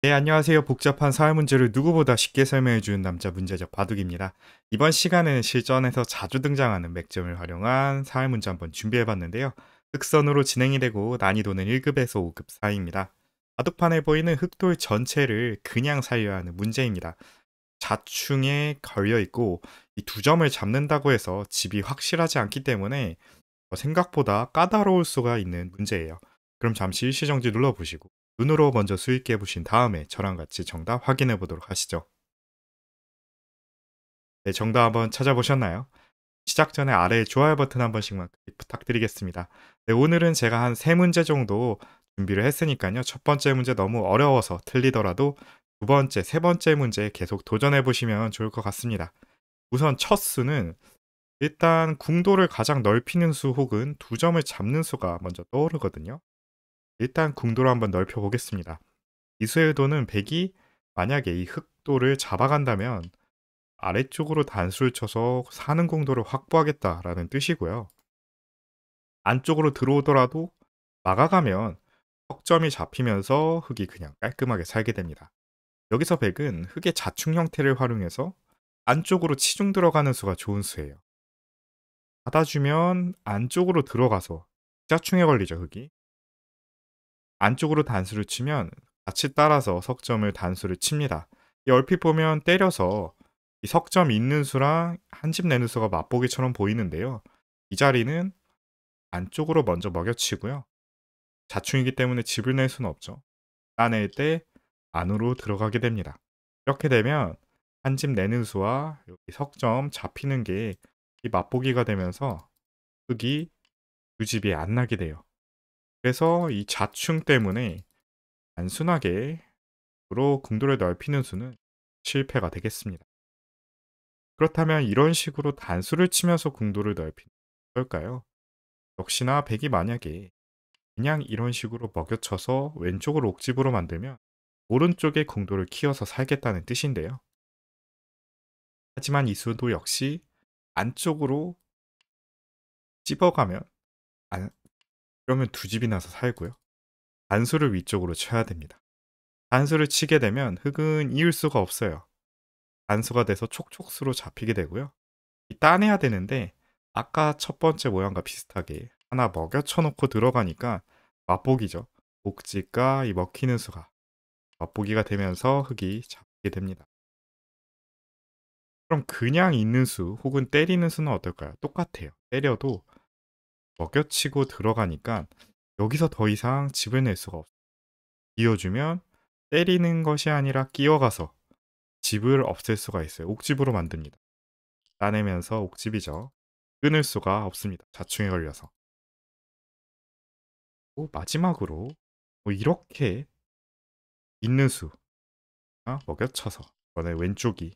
네, 안녕하세요. 복잡한 사회 문제를 누구보다 쉽게 설명해 주는 남자 문제적 바둑입니다. 이번 시간에는 실전에서 자주 등장하는 맥점을 활용한 사회 문제 한번 준비해 봤는데요. 흑선으로 진행이 되고 난이도는 1급에서 5급 사이입니다. 바둑판에 보이는 흑돌 전체를 그냥 살려야 하는 문제입니다. 자충에 걸려 있고 이 두 점을 잡는다고 해서 집이 확실하지 않기 때문에 생각보다 까다로울 수가 있는 문제예요. 그럼 잠시 일시정지 눌러보시고 눈으로 먼저 수익해 보신 다음에 저랑 같이 정답 확인해 보도록 하시죠. 네, 정답 한번 찾아보셨나요? 시작 전에 아래 좋아요 버튼 한 번씩만 부탁드리겠습니다. 네, 오늘은 제가 한 3문제 정도 준비를 했으니까요. 첫 번째 문제 너무 어려워서 틀리더라도 두 번째, 세 번째 문제 계속 도전해 보시면 좋을 것 같습니다. 우선 첫 수는 일단 궁도를 가장 넓히는 수 혹은 두 점을 잡는 수가 먼저 떠오르거든요. 일단 궁도를 한번 넓혀 보겠습니다. 이수의 도는 100이 만약에 이 흑도를 잡아간다면 아래쪽으로 단수를 쳐서 사는 공도를 확보하겠다라는 뜻이고요. 안쪽으로 들어오더라도 막아가면 석점이 잡히면서 흑이 그냥 깔끔하게 살게 됩니다. 여기서 100은 흑의 자충 형태를 활용해서 안쪽으로 치중 들어가는 수가 좋은 수예요. 받아주면 안쪽으로 들어가서 자충에 걸리죠, 흑이. 안쪽으로 단수를 치면 같이 따라서 석점을 단수를 칩니다. 이 얼핏 보면 때려서 이 석점 있는 수랑 한 집 내는 수가 맛보기처럼 보이는데요. 이 자리는 안쪽으로 먼저 먹여치고요. 자충이기 때문에 집을 낼 수는 없죠. 따낼 때 안으로 들어가게 됩니다. 이렇게 되면 한 집 내는 수와 여기 석점 잡히는 게 이 맛보기가 되면서 흙이 두 집이 안 나게 돼요. 그래서 이 자충 때문에 단순하게 으로 궁도를 넓히는 수는 실패가 되겠습니다. 그렇다면 이런 식으로 단수를 치면서 궁도를 넓히는 걸까요? 역시나 백이 만약에 그냥 이런 식으로 먹여쳐서 왼쪽을 옥집으로 만들면 오른쪽에 궁도를 키워서 살겠다는 뜻인데요. 하지만 이 수도 역시 안쪽으로 찝어가면 그러면 두 집이 나서 살고요. 단수를 위쪽으로 쳐야 됩니다. 단수를 치게 되면 흙은 이을 수가 없어요. 단수가 돼서 촉촉수로 잡히게 되고요. 따내야 되는데 아까 첫 번째 모양과 비슷하게 하나 먹여 쳐놓고 들어가니까 맛보기죠. 복지가 이 먹히는 수가 맛보기가 되면서 흙이 잡히게 됩니다. 그럼 그냥 있는 수 혹은 때리는 수는 어떨까요? 똑같아요. 때려도 먹여치고 들어가니까 여기서 더 이상 집을 낼 수가 없어요. 끼워주면 때리는 것이 아니라 끼워가서 집을 없앨 수가 있어요. 옥집으로 만듭니다. 따내면서 옥집이죠. 끊을 수가 없습니다. 자충에 걸려서. 마지막으로 이렇게 있는 수가 먹여쳐서 이번에 왼쪽이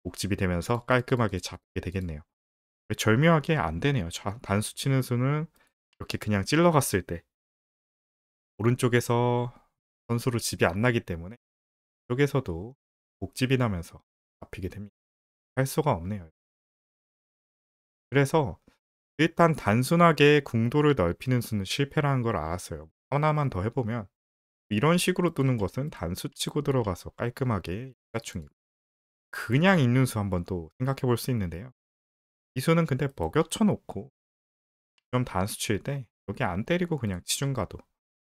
옥집이 되면서 깔끔하게 잡게 되겠네요. 절묘하게 안 되네요. 단수 치는 수는 이렇게 그냥 찔러갔을 때 오른쪽에서 선수로 집이 안 나기 때문에 이쪽에서도 옥집이 나면서 잡히게 됩니다. 할 수가 없네요. 그래서 일단 단순하게 궁도를 넓히는 수는 실패라는 걸 알았어요. 하나만 더 해보면 이런 식으로 뜨는 것은 단수 치고 들어가서 깔끔하게 약가충이고 그냥 있는 수 한번 또 생각해 볼 수 있는데요. 이 수는 근데 먹여쳐 놓고 좀 단수 칠 때 여기 안 때리고 그냥 치중 가도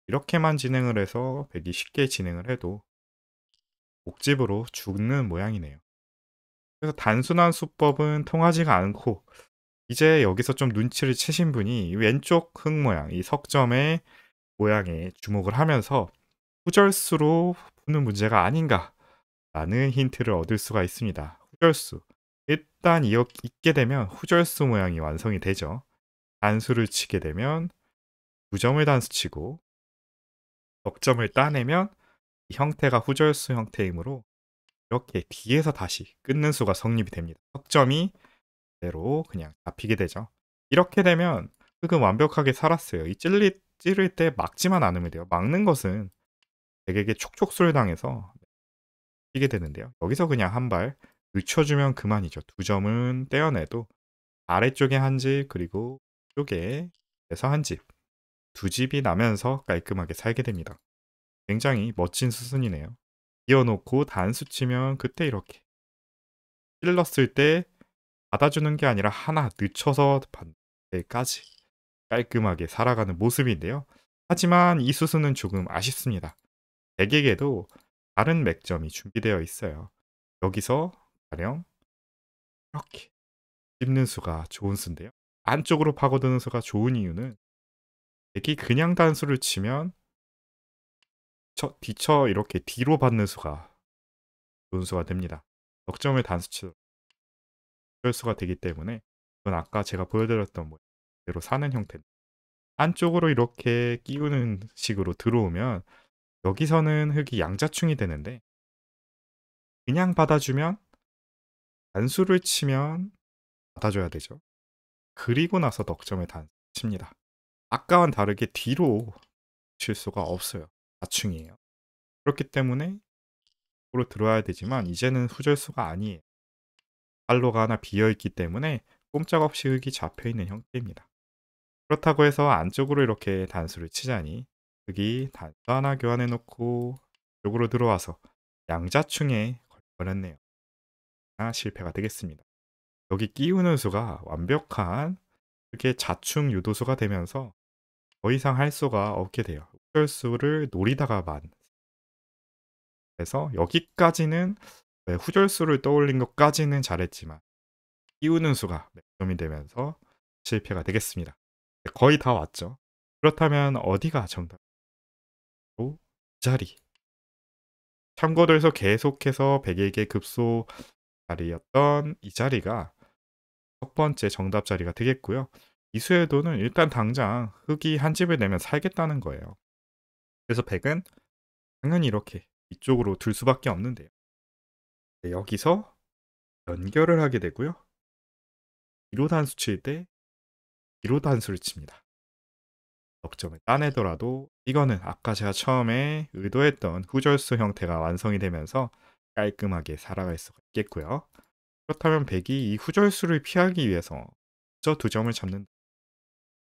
이렇게만 진행을 해서 백이 쉽게 진행을 해도 옥집으로 죽는 모양이네요. 그래서 단순한 수법은 통하지가 않고 이제 여기서 좀 눈치를 채신 분이 왼쪽 흙 모양, 이 석점의 모양에 주목을 하면서 후절수로 푸는 문제가 아닌가라는 힌트를 얻을 수가 있습니다. 후절수. 일단 있게 되면 후절수 모양이 완성이 되죠. 단수를 치게 되면 두 점을 단수치고 넉점을 따내면 이 형태가 후절수 형태이므로 이렇게 뒤에서 다시 끊는 수가 성립이 됩니다. 석점이 그대로 그냥 잡히게 되죠. 이렇게 되면 흙은 완벽하게 살았어요. 이 찌를 때 막지만 않으면 돼요. 막는 것은 백에게 촉촉소를 당해서 뛰게 되는데요. 여기서 그냥 한 발 늦춰주면 그만이죠. 두 점은 떼어내도 아래쪽에 한 집 그리고 쪽에서 한 집, 두 집이 나면서 깔끔하게 살게 됩니다. 굉장히 멋진 수순이네요. 이어놓고 단수 치면 그때 이렇게 찔렀을 때 받아주는 게 아니라 하나 늦춰서 받는 데까지 깔끔하게 살아가는 모습인데요. 하지만 이 수순은 조금 아쉽습니다. 백에게도 다른 맥점이 준비되어 있어요. 여기서 가령 이렇게 찝는 수가 좋은 수인데요. 안쪽으로 파고드는 수가 좋은 이유는 백이 그냥 단수를 치면 뒤쳐 이렇게 뒤로 받는 수가 좋은 수가 됩니다. 넉점을 단수 치도록 그럴 수가 되기 때문에 그건 아까 제가 보여드렸던 대로 사는 형태. 안쪽으로 이렇게 끼우는 식으로 들어오면 여기서는 흙이 양자충이 되는데 그냥 받아주면 단수를 치면 받아줘야 되죠. 그리고 나서 넉점을 칩니다. 아까와는 다르게 뒤로 칠 수가 없어요. 자충이에요. 그렇기 때문에 으로 들어와야 되지만 이제는 후절수가 아니에요. 팔로가 하나 비어있기 때문에 꼼짝없이 흙이 잡혀있는 형태입니다. 그렇다고 해서 안쪽으로 이렇게 단수를 치자니 흙이 단수 하나 교환해 놓고 이쪽으로 들어와서 양자충에 걸려버렸네요. 실패가 되겠습니다. 여기 끼우는 수가 완벽한 그게 자충 유도수가 되면서 더 이상 할 수가 없게 돼요. 후절수를 노리다가만. 그래서 여기까지는 후절수를 떠올린 것까지는 잘했지만 끼우는 수가 몇 점이 되면서 실패가 되겠습니다. 거의 다 왔죠. 그렇다면 어디가 정답? 이 자리. 참고로 해서 계속해서 100에게 급소 자리였던 이 자리가 첫 번째 정답 자리가 되겠고요. 이수에도는 일단 당장 흙이 한 집을 내면 살겠다는 거예요. 그래서 100은 당연히 이렇게 이쪽으로 둘 수밖에 없는데요. 여기서 연결을 하게 되고요. 1호 단수 칠 때 1호 단수를 칩니다. 넉점을 따내더라도 이거는 아까 제가 처음에 의도했던 후절수 형태가 완성이 되면서 깔끔하게 살아갈 수가 있겠고요. 그렇다면 100이 이 후절수를 피하기 위해서 저 두 점을 잡는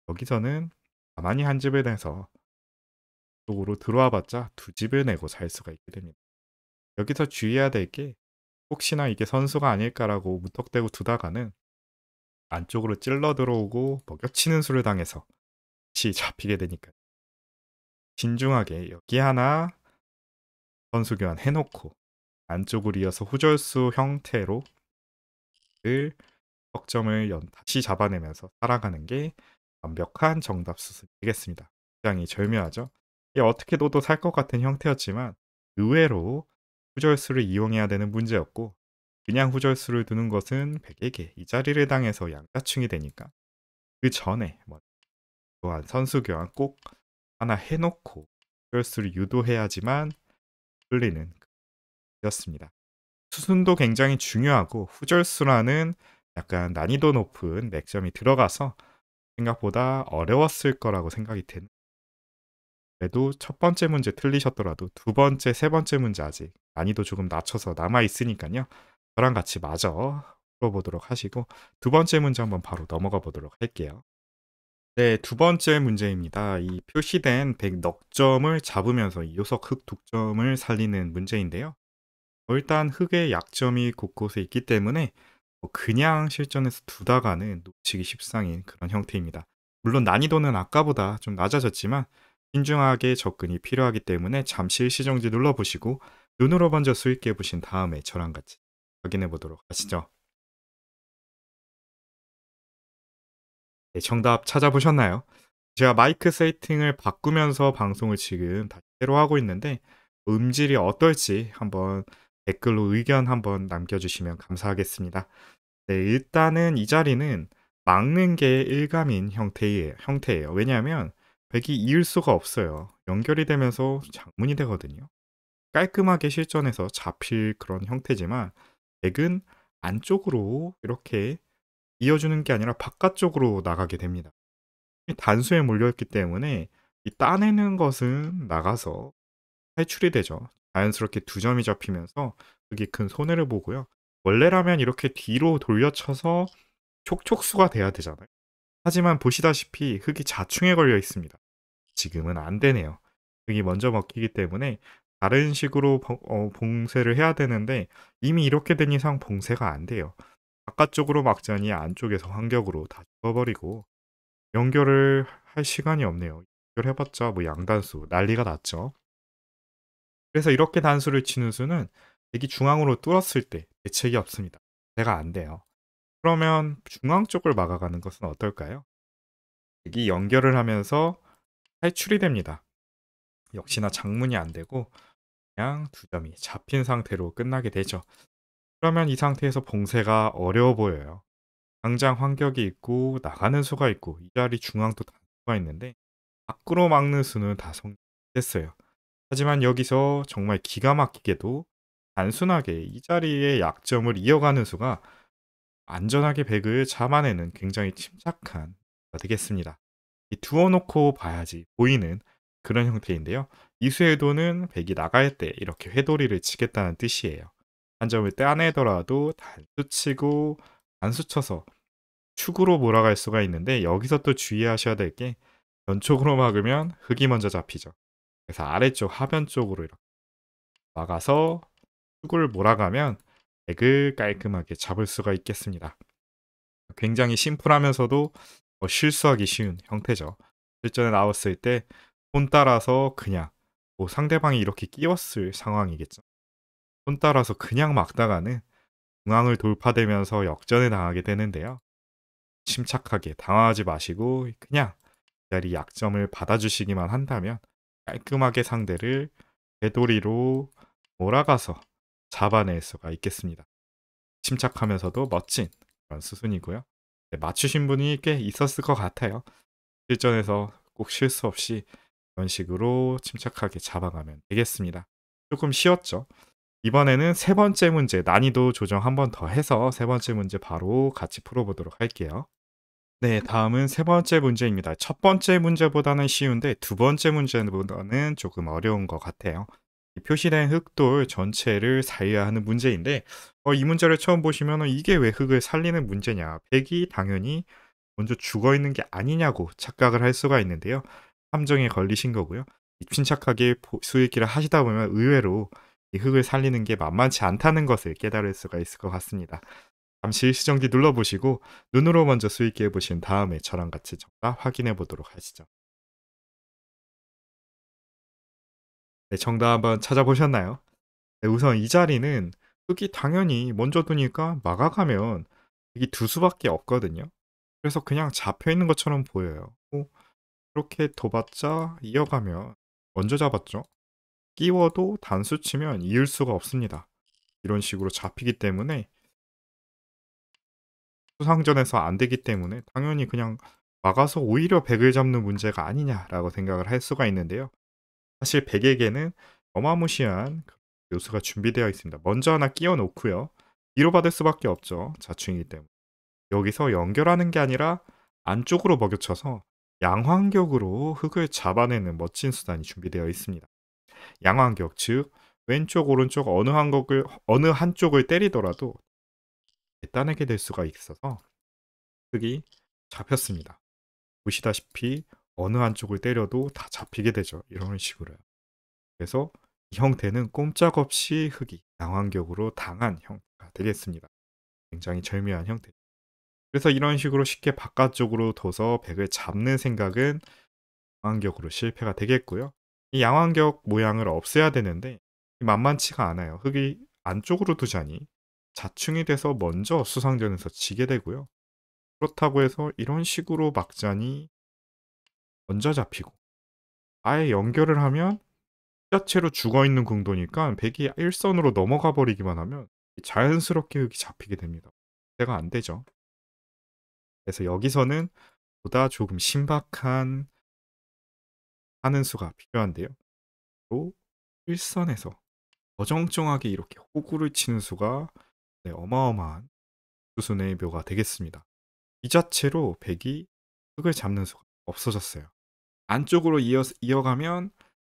여기서는 가만히 한 집을 내서 쪽으로 들어와 봤자 두 집을 내고 살 수가 있게 됩니다. 여기서 주의해야 될 게 혹시나 이게 선수가 아닐까라고 무턱대고 두다가는 안쪽으로 찔러 들어오고 먹여치는 수를 당해서 다시 잡히게 되니까 신중하게 여기 하나 선수 교환 해놓고 안쪽으로 이어서 후절수 형태로 을 석점을 다시 잡아내면서 살아가는 게 완벽한 정답 수순이 되겠습니다. 굉장히 절묘하죠. 이게 어떻게 둬도 살 것 같은 형태였지만 의외로 후절수를 이용해야 되는 문제였고 그냥 후절수를 두는 것은 100에게 이 자리를 당해서 양자충이 되니까 그 전에 또한 선수 교환 꼭 하나 해놓고 후절수를 유도해야지만 풀리는 였습니다. 수순도 굉장히 중요하고 후절수라는 약간 난이도 높은 맥점이 들어가서 생각보다 어려웠을 거라고 생각이 되는. 그래도 첫 번째 문제 틀리셨더라도 두 번째, 세 번째 문제 아직 난이도 조금 낮춰서 남아 있으니까요. 저랑 같이 마저 풀어보도록 하시고 두 번째 문제 한번 바로 넘어가 보도록 할게요. 네, 두 번째 문제입니다. 이 표시된 100 넉점을 잡으면서 이 요석 흑 독점을 살리는 문제인데요. 일단 흙의 약점이 곳곳에 있기 때문에 그냥 실전에서 두다가는 놓치기 십상인 그런 형태입니다. 물론 난이도는 아까보다 좀 낮아졌지만 신중하게 접근이 필요하기 때문에 잠시 일시정지 눌러보시고 눈으로 먼저 수익해 보신 다음에 저랑 같이 확인해 보도록 하시죠. 네, 정답 찾아보셨나요? 제가 마이크 세팅을 바꾸면서 방송을 지금 다시 새로 하고 있는데 음질이 어떨지 한번 댓글로 의견 한번 남겨주시면 감사하겠습니다. 네, 일단은 이 자리는 막는 게 일감인 형태예요. 왜냐하면 백이 이을 수가 없어요. 연결이 되면서 장문이 되거든요. 깔끔하게 실전에서 잡힐 그런 형태지만 백은 안쪽으로 이렇게 이어주는 게 아니라 바깥쪽으로 나가게 됩니다. 단수에 몰려있기 때문에 이 따내는 것은 나가서 탈출이 되죠. 자연스럽게 두 점이 잡히면서 그게 큰 손해를 보고요. 원래라면 이렇게 뒤로 돌려쳐서 촉촉수가 돼야 되잖아요. 하지만 보시다시피 흙이 자충에 걸려 있습니다. 지금은 안 되네요. 흙이 먼저 먹히기 때문에 다른 식으로 봉쇄를 해야 되는데 이미 이렇게 된 이상 봉쇄가 안 돼요. 바깥쪽으로 막자니 안쪽에서 환격으로 다 죽어버리고 연결을 할 시간이 없네요. 연결해 봤자 뭐 양단수 난리가 났죠. 그래서 이렇게 단수를 치는 수는 백이 중앙으로 뚫었을 때 대책이 없습니다. 대가 안 돼요. 그러면 중앙 쪽을 막아가는 것은 어떨까요? 백이 연결을 하면서 탈출이 됩니다. 역시나 장문이 안 되고 그냥 두 점이 잡힌 상태로 끝나게 되죠. 그러면 이 상태에서 봉쇄가 어려워 보여요. 당장 환격이 있고 나가는 수가 있고 이 자리 중앙도 단수가 있는데 밖으로 막는 수는 다 성공했어요. 하지만 여기서 정말 기가 막히게도 단순하게 이 자리의 약점을 이어가는 수가 안전하게 백을 잡아내는 굉장히 침착한 수가 되겠습니다. 이 두어 놓고 봐야지 보이는 그런 형태인데요. 이 수의 도는 백이 나갈 때 이렇게 회돌이를 치겠다는 뜻이에요. 한 점을 따내더라도 단수 치고 단수 쳐서 축으로 몰아갈 수가 있는데 여기서 또 주의하셔야 될 게 변쪽으로 막으면 흙이 먼저 잡히죠. 그래서 아래쪽 하변 쪽으로 이렇게 막아서 축을 몰아가면 백을 깔끔하게 잡을 수가 있겠습니다. 굉장히 심플하면서도 실수하기 쉬운 형태죠. 실전에 나왔을 때 손 따라서 그냥 뭐 상대방이 이렇게 끼웠을 상황이겠죠. 손 따라서 그냥 막다가는 중앙을 돌파되면서 역전에 당하게 되는데요. 침착하게 당황하지 마시고 그냥 이 자리 약점을 받아주시기만 한다면 깔끔하게 상대를 되돌이로 몰아가서 잡아낼 수가 있겠습니다. 침착하면서도 멋진 그런 수순이고요. 네, 맞추신 분이 꽤 있었을 것 같아요. 실전에서 꼭 실수 없이 이런 식으로 침착하게 잡아가면 되겠습니다. 조금 쉬웠죠? 이번에는 세 번째 문제 난이도 조정 한 번 더 해서 세 번째 문제 바로 같이 풀어보도록 할게요. 네, 다음은 세 번째 문제입니다. 첫 번째 문제보다는 쉬운데 두 번째 문제보다는 조금 어려운 것 같아요. 이 표시된 흙돌 전체를 살려야 하는 문제인데 이 문제를 처음 보시면 이게 왜 흙을 살리는 문제냐. 백이 당연히 먼저 죽어 있는 게 아니냐고 착각을 할 수가 있는데요. 함정에 걸리신 거고요. 침착하게 수익기를 하시다 보면 의외로 이 흙을 살리는 게 만만치 않다는 것을 깨달을 수가 있을 것 같습니다. 잠시 시정기 눌러보시고 눈으로 먼저 수익기 해보신 다음에 저랑 같이 정답 확인해 보도록 하시죠. 네, 정답 한번 찾아보셨나요? 네, 우선 이 자리는 흙이 당연히 먼저 두니까 막아가면 여기 두 수밖에 없거든요. 그래서 그냥 잡혀 있는 것처럼 보여요. 이렇게 둬봤자 이어가면 먼저 잡았죠. 끼워도 단수 치면 이을 수가 없습니다. 이런 식으로 잡히기 때문에 수상전에서 안 되기 때문에 당연히 그냥 막아서 오히려 백을 잡는 문제가 아니냐라고 생각을 할 수가 있는데요. 사실 백에게는 어마무시한 요소가 준비되어 있습니다. 먼저 하나 끼워 놓고요. 뒤로 받을 수밖에 없죠. 자충이기 때문에. 여기서 연결하는 게 아니라 안쪽으로 먹여쳐서 양환격으로 흙을 잡아내는 멋진 수단이 준비되어 있습니다. 양환격, 즉 왼쪽 오른쪽 어느 한쪽을 때리더라도 따내게 될 수가 있어서 흙이 잡혔습니다. 보시다시피 어느 한쪽을 때려도 다 잡히게 되죠. 이런 식으로요. 그래서 이 형태는 꼼짝없이 흙이 양환격으로 당한 형태가 되겠습니다. 굉장히 절묘한 형태. 그래서 이런 식으로 쉽게 바깥쪽으로 둬서 백을 잡는 생각은 양환격으로 실패가 되겠고요. 이 양환격 모양을 없애야 되는데 만만치가 않아요. 흙이 안쪽으로 두자니 자충이 돼서 먼저 수상전에서 지게 되고요. 그렇다고 해서 이런 식으로 막자니 먼저 잡히고 아예 연결을 하면 자체로 죽어있는 궁도니까 백이 일선으로 넘어가 버리기만 하면 자연스럽게 흙이 잡히게 됩니다. 때가 안 되죠. 그래서 여기서는 보다 조금 신박한 하는 수가 필요한데요. 또 일선에서 어정쩡하게 이렇게 호구를 치는 수가 네, 어마어마한 수순의 묘가 되겠습니다. 이 자체로 백이 흙을 잡는 수가 없어졌어요. 안쪽으로 이어가면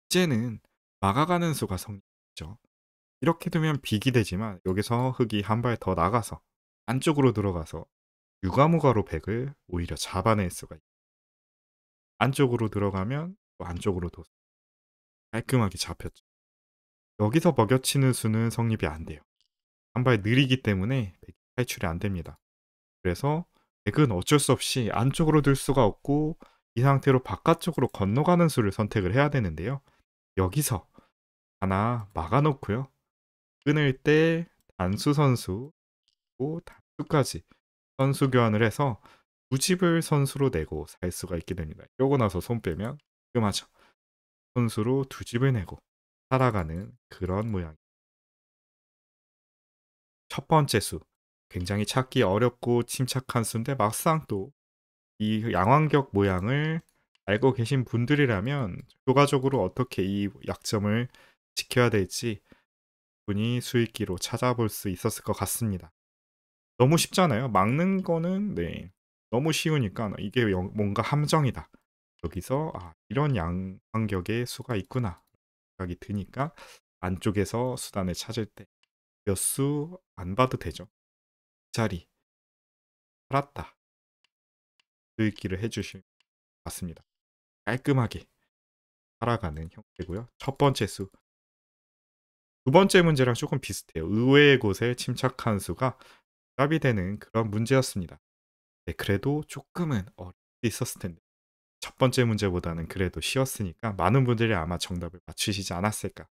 이제는 막아가는 수가 성립죠. 이렇게 되면 빅이 되지만 여기서 흙이 한 발 더 나가서 안쪽으로 들어가서 유가무가로 백을 오히려 잡아낼 수가 있어요. 안쪽으로 들어가면 또 안쪽으로 도 깔끔하게 잡혔죠. 여기서 먹여치는 수는 성립이 안 돼요. 한 발 느리기 때문에 백이 탈출이 안 됩니다. 그래서 백은 어쩔 수 없이 안쪽으로 들 수가 없고 이 상태로 바깥쪽으로 건너가는 수를 선택을 해야 되는데요. 여기서 하나 막아 놓고요. 끊을 때 단수 선수 고 단수까지 선수 교환을 해서 두 집을 선수로 내고 살 수가 있게 됩니다. 이러고 나서 손 빼면 깔끔하죠. 선수로 두 집을 내고 살아가는 그런 모양. 첫 번째 수. 굉장히 찾기 어렵고 침착한 수인데 막상 또 이 양왕격 모양을 알고 계신 분들이라면 효과적으로 어떻게 이 약점을 지켜야 될지 분이 수익기로 찾아볼 수 있었을 것 같습니다. 너무 쉽잖아요. 막는 거는 네. 너무 쉬우니까 이게 뭔가 함정이다. 여기서 '아 이런 양완격의 수가 있구나.' 생각이 드니까 안쪽에서 수단을 찾을 때 몇 수 안 봐도 되죠. 자리 살았다. 수익기를 해 주실 것 같습니다. 깔끔하게 살아가는 형태고요. 첫 번째 수. 두 번째 문제랑 조금 비슷해요. 의외의 곳에 침착한 수가 답이 되는 그런 문제였습니다. 네, 그래도 조금은 어려울 수 있었을 텐데 첫 번째 문제보다는 그래도 쉬웠으니까 많은 분들이 아마 정답을 맞추시지 않았을까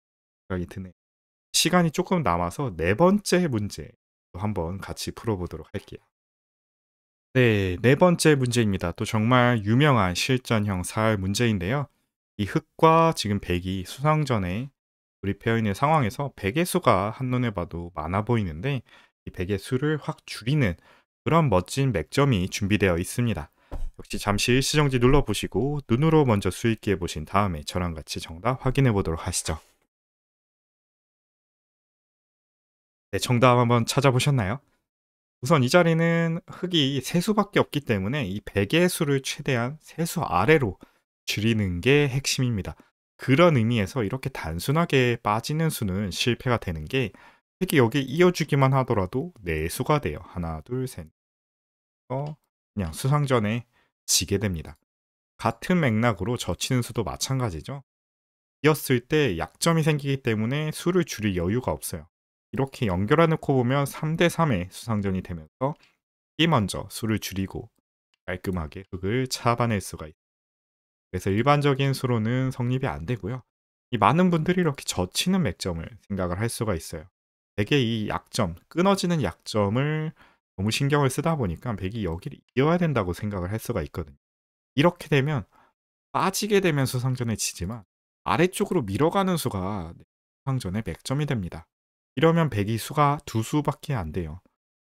생각이 드네요. 시간이 조금 남아서 네 번째 문제 한번 같이 풀어보도록 할게요. 네, 네 번째 문제입니다. 또 정말 유명한 실전형 살 문제인데요. 이 흑과 지금 백이 수상전에 돌입해 있는 상황에서 백의 수가 한눈에 봐도 많아 보이는데 이 백의 수를 확 줄이는 그런 멋진 맥점이 준비되어 있습니다. 역시 잠시 일시정지 눌러보시고 눈으로 먼저 수익기해 보신 다음에 저랑 같이 정답 확인해 보도록 하시죠. 네, 정답 한번 찾아보셨나요? 우선 이 자리는 흙이 세 수밖에 없기 때문에 이 백의 수를 최대한 세 수 아래로 줄이는 게 핵심입니다. 그런 의미에서 이렇게 단순하게 빠지는 수는 실패가 되는 게 흙이 여기 이어주기만 하더라도 네 수가 돼요. 하나, 둘, 셋. 그냥 수상전에 지게 됩니다. 같은 맥락으로 젖히는 수도 마찬가지죠. 이었을 때 약점이 생기기 때문에 수를 줄일 여유가 없어요. 이렇게 연결해 놓고 보면 3대 3의 수상전이 되면서 이 먼저 수를 줄이고 깔끔하게 흙을 잡아낼 수가 있어요. 그래서 일반적인 수로는 성립이 안 되고요. 이 많은 분들이 이렇게 젖히는 맥점을 생각을 할 수가 있어요. 되게 이 약점, 끊어지는 약점을 너무 신경을 쓰다 보니까 백이 여기를 이어야 된다고 생각을 할 수가 있거든요. 이렇게 되면 빠지게 되면 수상전에 지지만 아래쪽으로 밀어가는 수가 수상전의 맥점이 됩니다. 이러면 백이 수가 두 수밖에 안 돼요.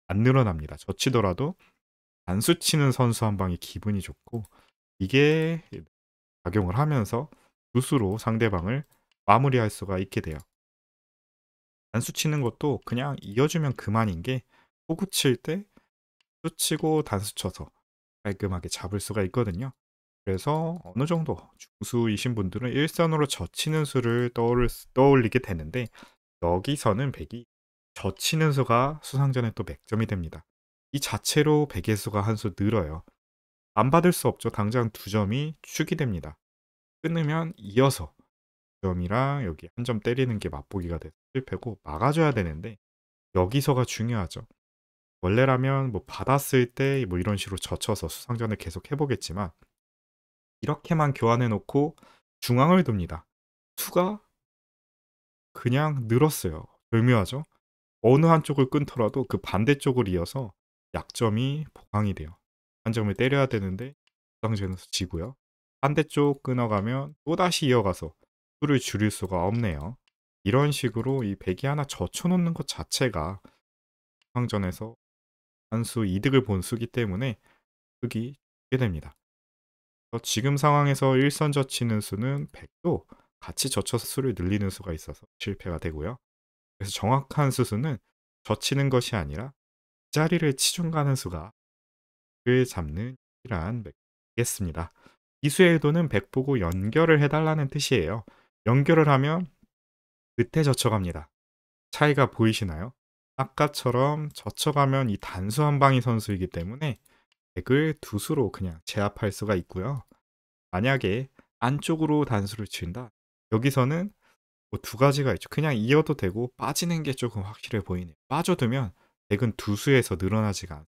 안 늘어납니다. 젖히더라도 단수 치는 선수 한 방이 기분이 좋고 이게 작용을 하면서 두 수로 상대방을 마무리할 수가 있게 돼요. 단수 치는 것도 그냥 이어주면 그만인 게 호구 칠 때 수 치고 단수 쳐서 깔끔하게 잡을 수가 있거든요. 그래서 어느 정도 중수이신 분들은 일선으로 젖히는 수를 떠올리게 되는데 여기서는 백이 젖히는 수가 수상전에 또 맥점이 됩니다. 이 자체로 백의 수가 한 수 늘어요. 안 받을 수 없죠. 당장 두 점이 축이 됩니다. 끊으면 이어서 두 점이랑 여기 한 점 때리는 게 맛보기가 돼서 실패고 막아줘야 되는데 여기서가 중요하죠. 원래라면 뭐 받았을 때 뭐 이런 식으로 젖혀서 수상전을 계속 해보겠지만 이렇게만 교환해 놓고 중앙을 둡니다. 수가 그냥 늘었어요. 절묘하죠? 어느 한쪽을 끊더라도 그 반대쪽을 이어서 약점이 보강이 돼요. 한 점을 때려야 되는데 수상전에서 지고요. 반대쪽 끊어가면 또다시 이어가서 수를 줄일 수가 없네요. 이런 식으로 이 백이 하나 젖혀 놓는 것 자체가 수상전에서 한 수 이득을 본 수기 때문에 득이 주게 됩니다. 지금 상황에서 일선 젖히는 수는 100도 같이 젖혀서 수를 늘리는 수가 있어서 실패가 되고요. 그래서 정확한 수수는 젖히는 것이 아니라 이 자리를 치중 가는 수가 을 잡는 이란 맥겠습니다. 이수의 의도는 100 보고 연결을 해달라는 뜻이에요. 연결을 하면 끝에 젖혀갑니다. 차이가 보이시나요? 아까처럼 젖혀가면 이 단수 한 방이 선수이기 때문에 100을 두 수로 그냥 제압할 수가 있고요. 만약에 안쪽으로 단수를 친다. 여기서는 뭐 두 가지가 있죠. 그냥 이어도 되고 빠지는 게 조금 확실해 보이네요. 빠져두면 덱은 두 수에서 늘어나지가 않아요.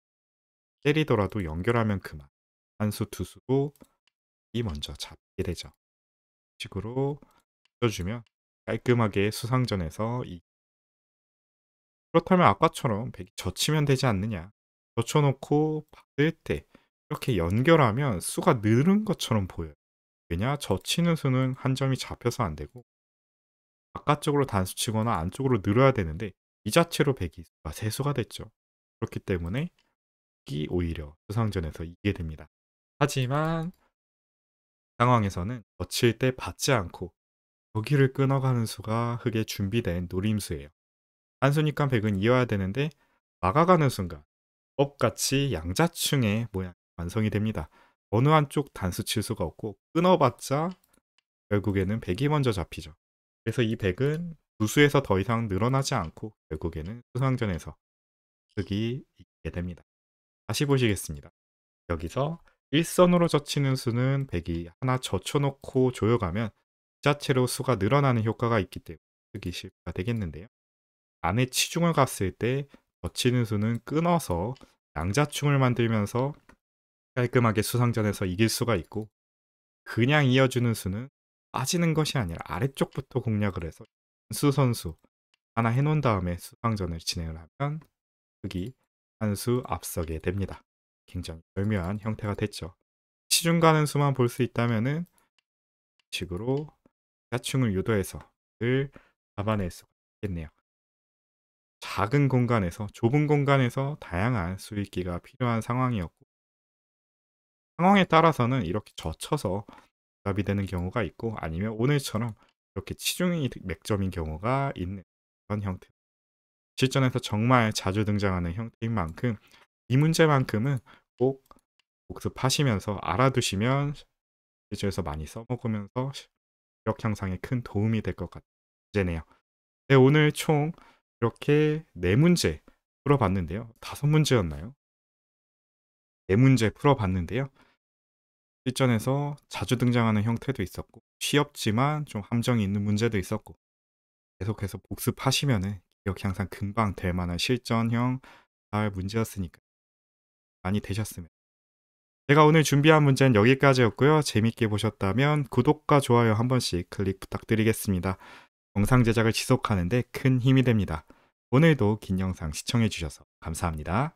때리더라도 연결하면 그만. 한 수, 두 수로 이 먼저 잡게 되죠. 식으로 써주면 깔끔하게 수상전에서 그렇다면 아까처럼 백이 젖히면 되지 않느냐. 젖혀놓고 받을 때 이렇게 연결하면 수가 늘은 것처럼 보여요. 왜냐? 젖히는 수는 한 점이 잡혀서 안 되고 바깥쪽으로 단수 치거나 안쪽으로 늘어야 되는데 이 자체로 백이 수가 세수가 됐죠. 그렇기 때문에 백이 오히려 수상전에서 이기게 됩니다. 하지만 상황에서는 젖힐 때 받지 않고 여기를 끊어가는 수가 흙에 준비된 노림수예요. 한 수니까 백은 이어야 되는데 막아가는 순간 법같이 양자충의 모양이 완성이 됩니다. 어느 한쪽 단수 칠 수가 없고 끊어봤자 결국에는 백이 먼저 잡히죠. 그래서 이 백은 두수에서 더 이상 늘어나지 않고 결국에는 수상전에서 흑이 이기게 됩니다. 다시 보시겠습니다. 여기서 일선으로 젖히는 수는 백이 하나 젖혀놓고 조여가면 그 자체로 수가 늘어나는 효과가 있기 때문에 흑이 실패가 되겠는데요. 안에 치중을 갔을 때 젖히는 수는 끊어서 양자충을 만들면서 깔끔하게 수상전에서 이길 수가 있고 그냥 이어주는 수는 빠지는 것이 아니라 아래쪽부터 공략을 해서 수 선수 하나 해놓은 다음에 수상전을 진행을 하면 흑이 한 수 앞서게 됩니다. 굉장히 절묘한 형태가 됐죠. 치중 가는 수만 볼 수 있다면은 식으로 야충을 유도해서 을 잡아낼 수가 있겠네요. 작은 공간에서 좁은 공간에서 다양한 수익기가 필요한 상황이었고 상황에 따라서는 이렇게 젖혀서 답이 되는 경우가 있고 아니면 오늘처럼 이렇게 치중이 맥점인 경우가 있는 그런 형태. 실전에서 정말 자주 등장하는 형태인 만큼 이 문제만큼은 꼭 복습하시면서 알아두시면 실전에서 많이 써먹으면서 실력 향상에 큰 도움이 될 것 같은 문제네요. 네, 오늘 총 이렇게 4문제 풀어봤는데요. 5문제였나요? 4문제 풀어봤는데요. 실전에서 자주 등장하는 형태도 있었고 쉬웠지만 좀 함정이 있는 문제도 있었고 계속해서 복습하시면은 기억 향상 금방 될 만한 실전형 잘 문제였으니까 많이 되셨으면 제가 오늘 준비한 문제는 여기까지였고요. 재밌게 보셨다면 구독과 좋아요 한 번씩 클릭 부탁드리겠습니다. 영상 제작을 지속하는 데 큰 힘이 됩니다. 오늘도 긴 영상 시청해 주셔서 감사합니다.